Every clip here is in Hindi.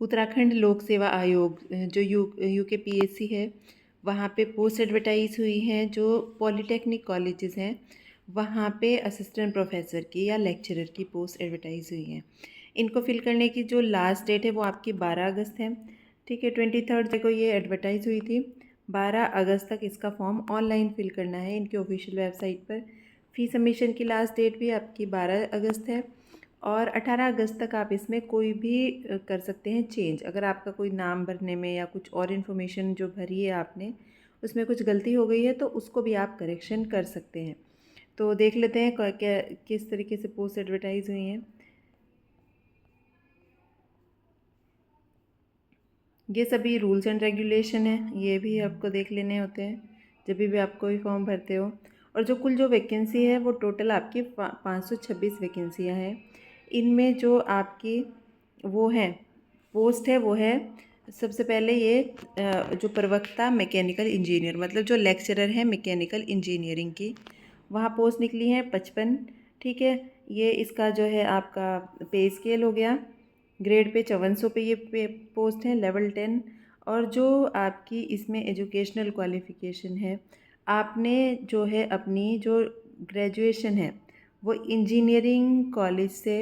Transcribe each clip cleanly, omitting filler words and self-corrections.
उत्तराखंड लोक सेवा आयोग जो यूकेपीएससी है, वहाँ पे पोस्ट एडवर्टाइज हुई हैं। जो पॉलीटेक्निक कॉलेजेस हैं वहाँ पे असिस्टेंट प्रोफेसर की या लेक्चरर की पोस्ट एडवर्टाइज हुई हैं। इनको फिल करने की जो लास्ट डेट है वो आपकी 12 अगस्त है। ठीक है, 23 को ये एडवर्टाइज हुई थी। 12 अगस्त तक इसका फॉर्म ऑनलाइन फिल करना है इनकी ऑफिशियल वेबसाइट पर। फ़ी सबमिशन की लास्ट डेट भी आपकी 12 अगस्त है और 18 अगस्त तक आप इसमें कोई भी कर सकते हैं चेंज। अगर आपका कोई नाम भरने में या कुछ और इन्फॉर्मेशन जो भरी है आपने उसमें कुछ गलती हो गई है तो उसको भी आप करेक्शन कर सकते हैं। तो देख लेते हैं क्या किस तरीके से पोस्ट एडवर्टाइज हुई हैं। ये सभी रूल्स एंड रेगुलेशन हैं, ये भी आपको देख लेने होते हैं जब भी आप कोई फॉर्म भरते हो। और जो कुल जो वैकेंसी है वो टोटल आपकी 526 वैकेंसियाँ हैं। इनमें जो आपकी वो है पोस्ट है वो है सबसे पहले ये जो प्रवक्ता मैकेनिकल इंजीनियर, मतलब जो लेक्चरर है मैकेनिकल इंजीनियरिंग की, वहाँ पोस्ट निकली है 55। ठीक है, ये इसका जो है आपका पे स्केल हो गया। ग्रेड पे 5400 पे ये पोस्ट है, लेवल 10। और जो आपकी इसमें एजुकेशनल क्वालिफ़िकेशन है, आपने जो है अपनी जो ग्रेजुएशन है वो इंजीनियरिंग कॉलेज से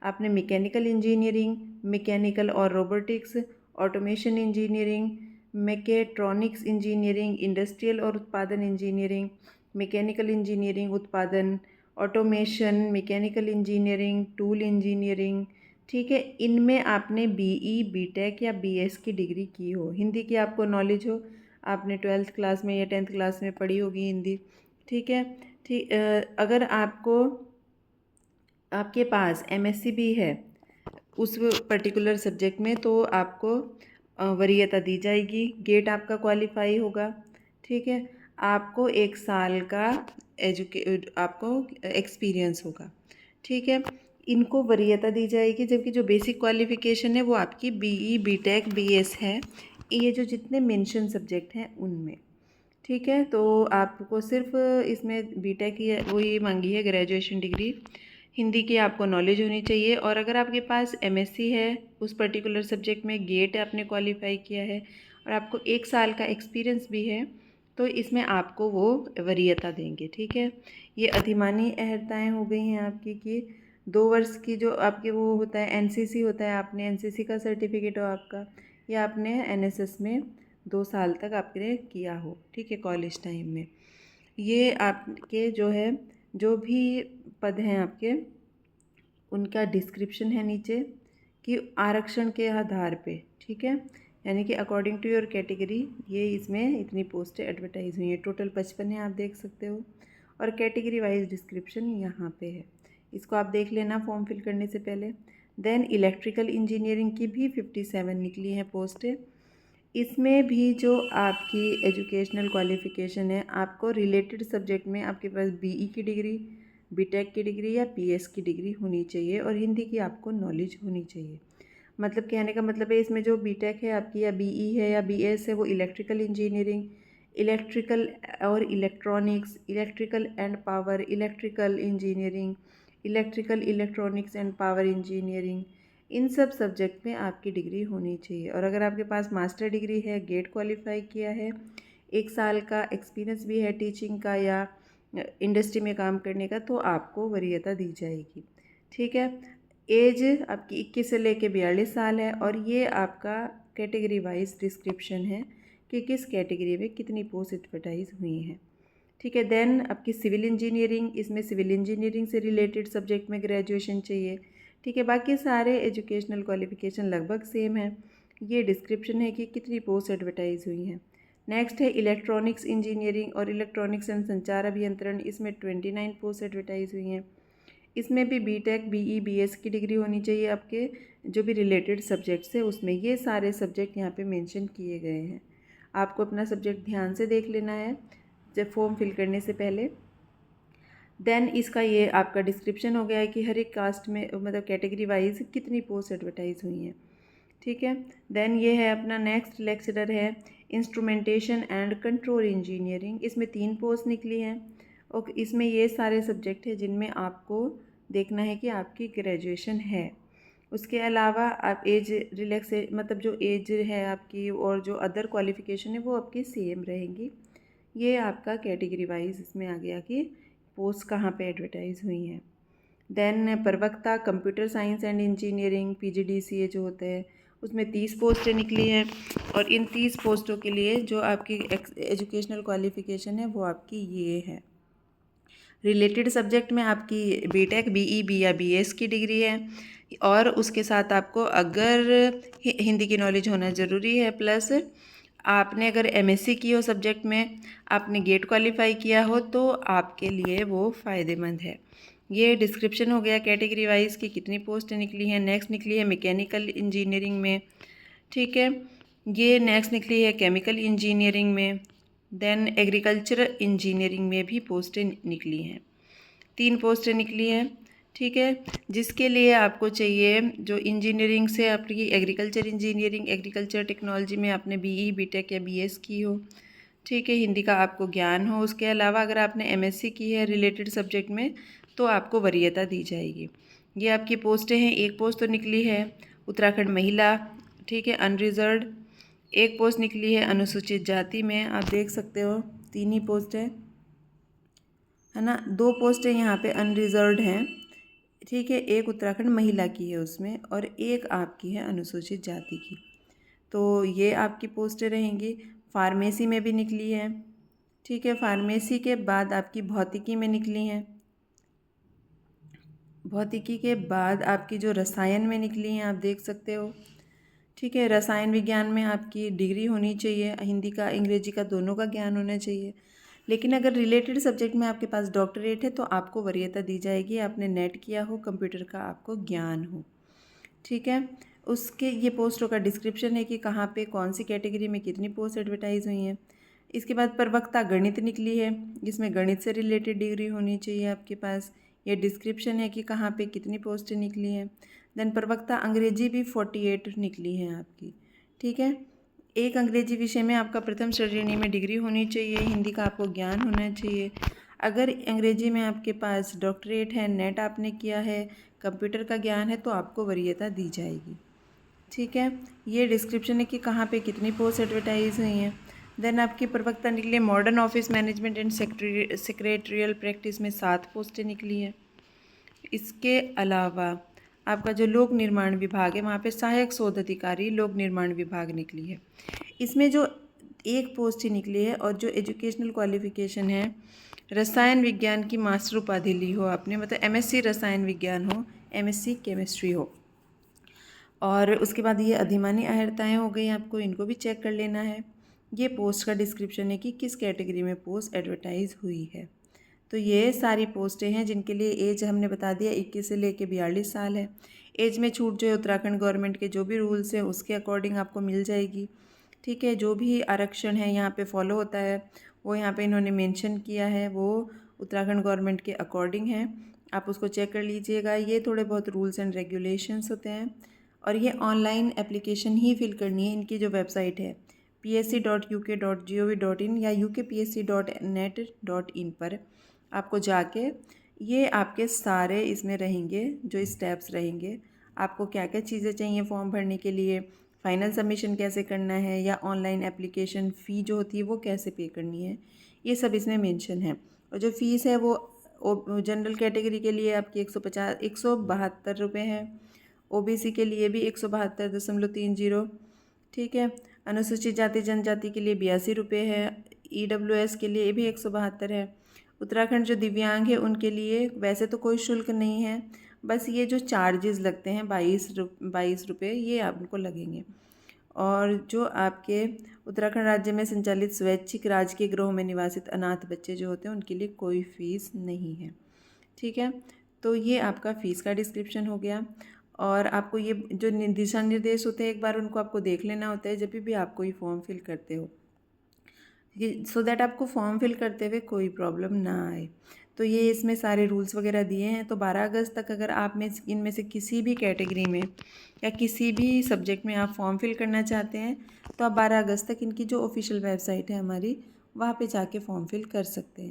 आपने मैकेनिकल इंजीनियरिंग, मैकेनिकल और robotics, automation engineering, mechatronics engineering, industrial और उत्पादन इंजीनियरिंग, मैकेनिकल इंजीनियरिंग उत्पादन, automation, mechanical engineering, tool engineering. ठीक है, इनमें आपने बीई, बीटेक या बीएस की डिग्री की हो, हिंदी की आपको नॉलेज हो, आपने 12th क्लास में या 10th क्लास में पढ़ी होगी हिंदी। ठीक है, ठीक। अगर आपके पास एमएससी भी है उस पर्टिकुलर सब्जेक्ट में तो आपको वरीयता दी जाएगी, गेट आपका क्वालिफाई होगा। ठीक है, आपको 1 साल का आपको एक्सपीरियंस होगा। ठीक है, इनको वरीयता दी जाएगी, जबकि जो बेसिक क्वालिफ़िकेशन है वो आपकी बीई, बीटेक, बीएस है, ये जो जितने मेंशन सब्जेक्ट हैं उनमें। ठीक है, तो आपको सिर्फ इसमें बीटेक ही वही मांगी है, ग्रेजुएशन डिग्री, हिंदी की आपको नॉलेज होनी चाहिए। और अगर आपके पास एमएससी है उस पर्टिकुलर सब्जेक्ट में, गेट आपने क्वालिफाई किया है और आपको 1 साल का एक्सपीरियंस भी है तो इसमें आपको वो वरीयता देंगे। ठीक है, ये अधिमानी अहर्ताएँ हो गई हैं आपकी कि 2 वर्ष की जो आपके वो होता है एनसीसी होता है, आपने एनसीसी का सर्टिफिकेट हो आपका, या आपने एनएसएस में 2 साल तक आपने किया हो। ठीक है, कॉलेज टाइम में। ये आपके जो है जो भी पद हैं आपके, उनका डिस्क्रिप्शन है नीचे कि आरक्षण के आधार पे। ठीक है, यानी कि अकॉर्डिंग टू योर कैटेगरी ये इसमें इतनी पोस्टें एडवर्टाइज हुई हैं। टोटल 55 है, आप देख सकते हो। और कैटेगरी वाइज डिस्क्रिप्शन यहाँ पे है, इसको आप देख लेना फॉर्म फिल करने से पहले। देन इलेक्ट्रिकल इंजीनियरिंग की भी 57 निकली हैं पोस्टें। इसमें भी जो आपकी एजुकेशनल क्वालिफ़िकेशन है, आपको रिलेटेड सब्जेक्ट में आपके पास बीई की डिग्री, बीटेक की डिग्री या पीएस की डिग्री होनी चाहिए और हिंदी की आपको नॉलेज होनी चाहिए। मतलब कहने का मतलब है इसमें जो बीटेक है आपकी या बीई है या बीएस है वो इलेक्ट्रिकल इंजीनियरिंग, इलेक्ट्रिकल और electronics, electrical and power, electrical engineering, electrical electronics and power engineering, इन सब सब्जेक्ट में आपकी डिग्री होनी चाहिए। और अगर आपके पास मास्टर डिग्री है, गेट क्वालिफाई किया है, 1 साल का एक्सपीरियंस भी है टीचिंग का या इंडस्ट्री में काम करने का, तो आपको वरीयता दी जाएगी। ठीक है, एज आपकी 21 से लेके 42 साल है और ये आपका कैटेगरी वाइज डिस्क्रिप्शन है कि किस कैटेगरी में कितनी पोस्ट एडवर्टाइज हुई हैं। ठीक है, देन आपकी सिविल इंजीनियरिंग, इसमें सिविल इंजीनियरिंग से रिलेटेड सब्जेक्ट में ग्रेजुएशन चाहिए। ठीक है, बाकी सारे एजुकेशनल क्वालिफिकेशन लगभग सेम है। ये डिस्क्रिप्शन है कि कितनी पोस्ट एडवर्टाइज हुई हैं। नेक्स्ट है इलेक्ट्रॉनिक्स इंजीनियरिंग और इलेक्ट्रॉनिक्स एंड संचार अभियंत्रण, इसमें 29 पोस्ट एडवर्टाइज हुई हैं। इसमें भी बीटेक, बीई, बीएस की डिग्री होनी चाहिए आपके जो भी रिलेटेड सब्जेक्ट्स है उसमें। ये सारे सब्जेक्ट यहाँ पे मेंशन किए गए हैं, आपको अपना सब्जेक्ट ध्यान से देख लेना है जब फॉर्म फिल करने से पहले। देन इसका ये आपका डिस्क्रिप्शन हो गया है कि हर एक कास्ट में मतलब कैटेगरी वाइज कितनी पोस्ट एडवर्टाइज हुई हैं। ठीक है, देन ये है अपना नेक्स्ट लेक्चरर है इंस्ट्रूमेंटेशन एंड कंट्रोल इंजीनियरिंग, इसमें 3 पोस्ट निकली हैं और इसमें ये सारे सब्जेक्ट हैं जिनमें आपको देखना है कि आपकी ग्रेजुएशन है। उसके अलावा आप एज रिलैक्से मतलब जो एज है आपकी और जो अदर क्वालिफ़िकेशन है वो आपकी सेम रहेंगी। ये आपका कैटेगरी वाइज इसमें आ गया कि पोस्ट कहाँ पे एडवर्टाइज़ हुई हैं। देन प्रवक्ता computer science and engineering PGDCA जो होता है उसमें 30 पोस्टें निकली हैं और इन 30 पोस्टों के लिए जो आपकी एजुकेशनल क्वालिफ़िकेशन है वो आपकी ये है। रिलेटेड सब्जेक्ट में आपकी BTech BE या BS की डिग्री है और उसके साथ आपको अगर हिंदी की नॉलेज होना ज़रूरी है, प्लस आपने अगर MSc की हो सब्जेक्ट में, आपने गेट क्वालिफाई किया हो तो आपके लिए वो फ़ायदेमंद है। ये डिस्क्रिप्शन हो गया कैटेगरी वाइज की कितनी पोस्ट निकली हैं। नेक्स्ट निकली है मैकेनिकल इंजीनियरिंग में, ठीक है। ये नेक्स्ट निकली है केमिकल इंजीनियरिंग में। देन एग्रीकल्चर इंजीनियरिंग में भी पोस्टें निकली हैं, 3 पोस्टें निकली हैं, ठीक है। जिसके लिए आपको चाहिए जो इंजीनियरिंग से आपकी एग्रीकल्चर इंजीनियरिंग, एग्रीकल्चर टेक्नोलॉजी में आपने BE BTech या BS की हो, ठीक है, हिंदी का आपको ज्ञान हो। उसके अलावा अगर आपने MSc की है रिलेटेड सब्जेक्ट में तो आपको वरीयता दी जाएगी। ये आपकी पोस्टें हैं। एक पोस्ट तो निकली है उत्तराखंड महिला, ठीक है, अनरिजर्व्ड। एक पोस्ट निकली है अनुसूचित जाति में, आप देख सकते हो 3 ही पोस्ट है ना। 2 पोस्टें यहाँ पे अनरिजर्व्ड हैं, ठीक है। एक उत्तराखंड महिला की है उसमें और एक आपकी है अनुसूचित जाति की। तो ये आपकी पोस्टें रहेंगी। फार्मेसी में भी निकली है, ठीक है। फार्मेसी के बाद आपकी भौतिकी में निकली हैं। भौतिकी के बाद आपकी जो रसायन में निकली हैं आप देख सकते हो, ठीक है। रसायन विज्ञान में आपकी डिग्री होनी चाहिए, हिंदी का अंग्रेजी का दोनों का ज्ञान होना चाहिए। लेकिन अगर रिलेटेड सब्जेक्ट में आपके पास डॉक्टरेट है तो आपको वरीयता दी जाएगी, आपने नेट किया हो, कंप्यूटर का आपको ज्ञान हो, ठीक है। उसके ये पोस्टों का डिस्क्रिप्शन है कि कहाँ पे कौन सी कैटेगरी में कितनी पोस्ट एडवर्टाइज हुई हैं। इसके बाद प्रवक्ता गणित निकली है, जिसमें गणित से रिलेटेड डिग्री होनी चाहिए आपके पास। ये डिस्क्रिप्शन है कि कहाँ पे कितनी पोस्टें निकली हैं। देन प्रवक्ता अंग्रेजी भी 48 निकली है आपकी, ठीक है। एक अंग्रेजी विषय में आपका प्रथम श्रेणी में डिग्री होनी चाहिए, हिंदी का आपको ज्ञान होना चाहिए। अगर अंग्रेजी में आपके पास डॉक्टरेट है, नेट आपने किया है, कंप्यूटर का ज्ञान है तो आपको वरीयता दी जाएगी, ठीक है। ये डिस्क्रिप्शन है कि कहाँ पे कितनी पोस्ट एडवर्टाइज हुई हैं। देन आपकी प्रवक्ता निकली modern office management and secretarial practice में 7 पोस्टें निकली हैं। इसके अलावा आपका जो लोक निर्माण विभाग है वहाँ पे सहायक शोध अधिकारी लोक निर्माण विभाग निकली है। इसमें जो एक पोस्ट ही निकली है और जो एजुकेशनल क्वालिफिकेशन है रसायन विज्ञान की मास्टर उपाधि ली हो आपने, मतलब MSc रसायन विज्ञान हो, MSc केमिस्ट्री हो। और उसके बाद ये अधिमानी अहर्ताएँ हो गई, आपको इनको भी चेक कर लेना है। ये पोस्ट का डिस्क्रिप्शन है कि किस कैटेगरी में पोस्ट एडवर्टाइज हुई है। तो ये सारी पोस्टें हैं जिनके लिए एज हमने बता दिया 21 से लेके 42 साल है। एज में छूट जो है उत्तराखंड गवर्नमेंट के जो भी रूल्स हैं उसके अकॉर्डिंग आपको मिल जाएगी, ठीक है। जो भी आरक्षण है यहाँ पे फॉलो होता है वो यहाँ पे इन्होंने मेंशन किया है, वो उत्तराखंड गवर्नमेंट के अकॉर्डिंग है, आप उसको चेक कर लीजिएगा। ये थोड़े बहुत रूल्स एंड रेगुलेशंस होते हैं और ये ऑनलाइन एप्लीकेशन ही फिल करनी है। इनकी जो वेबसाइट है psc.uk.gov.in या ukpsc.net.in पर आपको जाके ये आपके सारे इसमें रहेंगे जो स्टेप्स रहेंगे, आपको क्या क्या चीज़ें चाहिए फॉर्म भरने के लिए, फाइनल सबमिशन कैसे करना है या ऑनलाइन एप्लीकेशन फ़ी जो होती है वो कैसे पे करनी है, ये सब इसमें मेंशन है। और जो फ़ीस है वो जनरल कैटेगरी के लिए आपकी 172 रुपये है, OBC के लिए भी 172.30, ठीक है। अनुसूचित जाति जनजाति के लिए 82 रुपये है, EWS के लिए भी 172 है। उत्तराखंड जो दिव्यांग है उनके लिए वैसे तो कोई शुल्क नहीं है, बस ये जो चार्जेस लगते हैं 22 रुपये ये आपको लगेंगे। और जो आपके उत्तराखंड राज्य में संचालित स्वैच्छिक राजकीय गृहों में निवासित अनाथ बच्चे जो होते हैं उनके लिए कोई फ़ीस नहीं है, ठीक है। तो ये आपका फ़ीस का डिस्क्रिप्शन हो गया। और आपको ये जो दिशा निर्देश होते हैं एक बार उनको आपको देख लेना होता है जब भी आप कोई फॉर्म फिल करते हो, सो दैट आपको फॉर्म फिल करते हुए कोई प्रॉब्लम ना आए। तो ये इसमें सारे रूल्स वगैरह दिए हैं। तो 12 अगस्त तक अगर आप में इनमें से किसी भी कैटेगरी में या किसी भी सब्जेक्ट में आप फॉर्म फिल करना चाहते हैं तो आप 12 अगस्त तक इनकी जो ऑफिशियल वेबसाइट है हमारी वहाँ पे जाके फॉर्म फिल कर सकते हैं।